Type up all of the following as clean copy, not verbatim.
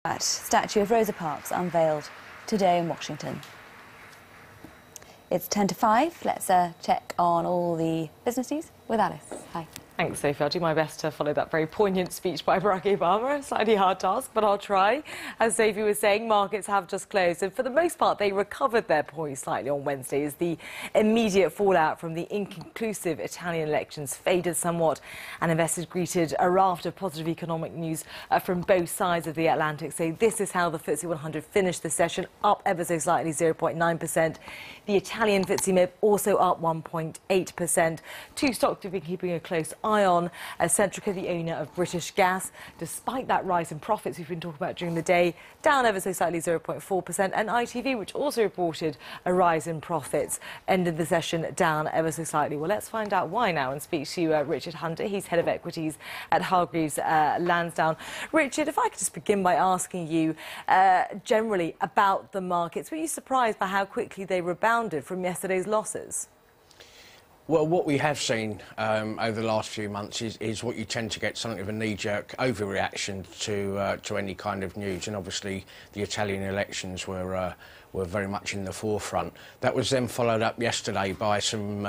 That statue of Rosa Parks unveiled today in Washington. It's 10 to 5. Let's check on all the business news with Alice. Hi. Thanks, Sophie. I'll do my best to follow that very poignant speech by Barack Obama. A slightly hard task, but I'll try. As Sophie was saying, markets have just closed, and for the most part, they recovered their poise slightly on Wednesday as the immediate fallout from the inconclusive Italian elections faded somewhat, and investors greeted a raft of positive economic news from both sides of the Atlantic. So this is how the FTSE 100 finished the session, up ever so slightly, 0.9%. The Italian FTSE MIB also up 1.8%. Two stocks have been keeping a close eye on, as Centrica, the owner of British Gas, despite that rise in profits we've been talking about during the day, down ever so slightly, 0.4%, and ITV, which also reported a rise in profits, ended the session down ever so slightly. Well, let's find out why now and speak to Richard Hunter. He's head of equities at Hargreaves, Lansdown. Richard, if I could just begin by asking you generally about the markets. Were you surprised by how quickly they rebounded from yesterday's losses? Well, what we have seen over the last few months is what you tend to get, something of a knee-jerk overreaction to any kind of news, and obviously the Italian elections were very much in the forefront. That was then followed up yesterday by some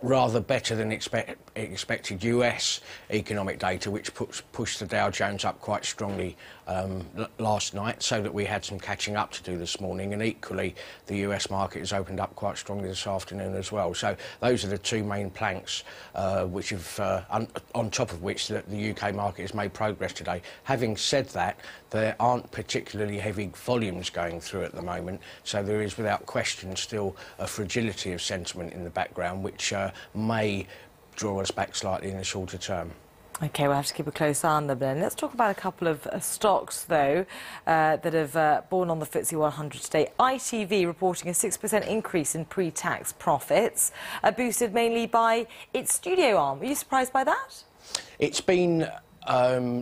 rather better than expected US economic data, which pushed the Dow Jones up quite strongly last night, so that we had some catching up to do this morning, and equally the US market has opened up quite strongly this afternoon as well. So those are the two main planks which have, on top of which the UK market has made progress today. Having said that, there aren't particularly heavy volumes going through at the moment, so there is without question still a fragility of sentiment in the background, which may draw us back slightly in the shorter term. OK, we'll have to keep a close eye on them then. Let's talk about a couple of stocks, though, that have borne on the FTSE 100 today. ITV reporting a 6% increase in pre-tax profits, boosted mainly by its studio arm. Are you surprised by that? It's been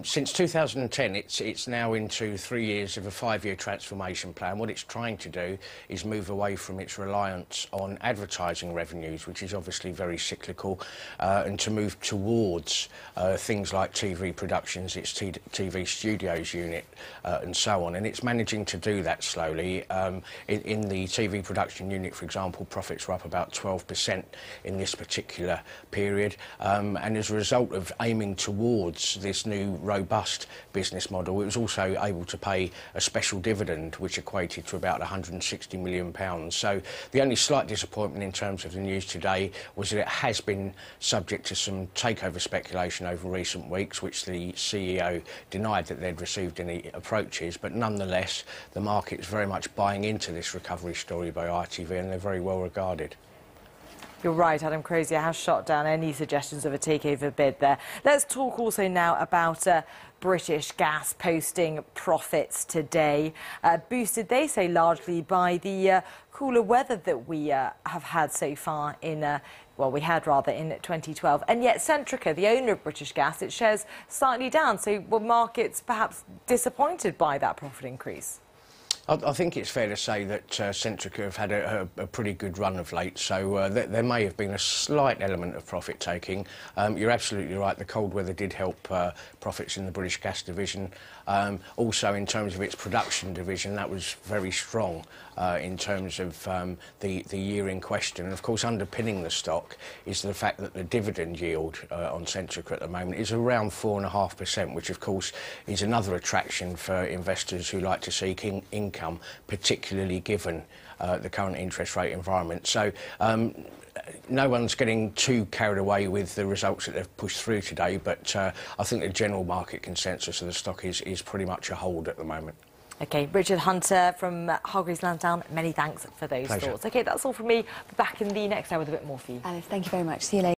since 2010, it's now into 3 years of a 5-year transformation plan. What it's trying to do is move away from its reliance on advertising revenues, which is obviously very cyclical, and to move towards things like TV productions, its TV studios unit, and so on. And it's managing to do that slowly. In the TV production unit, for example, profits were up about 12% in this particular period. And as a result of aiming towards this new robust business model, it was also able to pay a special dividend which equated to about £160 million. So the only slight disappointment in terms of the news today was that it has been subject to some takeover speculation over recent weeks, which the CEO denied that they'd received any approaches, but nonetheless the market is very much buying into this recovery story by ITV, and they're very well regarded. You're right, Adam Crozier has shot down any suggestions of a takeover bid there. Let's talk also now about British Gas posting profits today, boosted, they say, largely by the cooler weather that we have had so far in, well, we had rather in 2012. And yet Centrica, the owner of British Gas, its shares slightly down. So were markets perhaps disappointed by that profit increase? I think it's fair to say that Centrica have had a pretty good run of late, so there may have been a slight element of profit-taking. You're absolutely right, the cold weather did help profits in the British Gas division. Also, in terms of its production division, that was very strong in terms of the year in question. And of course, underpinning the stock is the fact that the dividend yield on Centrica at the moment is around 4.5%, which of course is another attraction for investors who like to seek income, particularly given the current interest rate environment. So no one's getting too carried away with the results that they've pushed through today, but I think the general market consensus of the stock is pretty much a hold at the moment. OK, Richard Hunter from Hargreaves Lansdown, many thanks for those thoughts. OK, that's all from me. Back in the next hour with a bit more for you. Alice, thank you very much. See you later.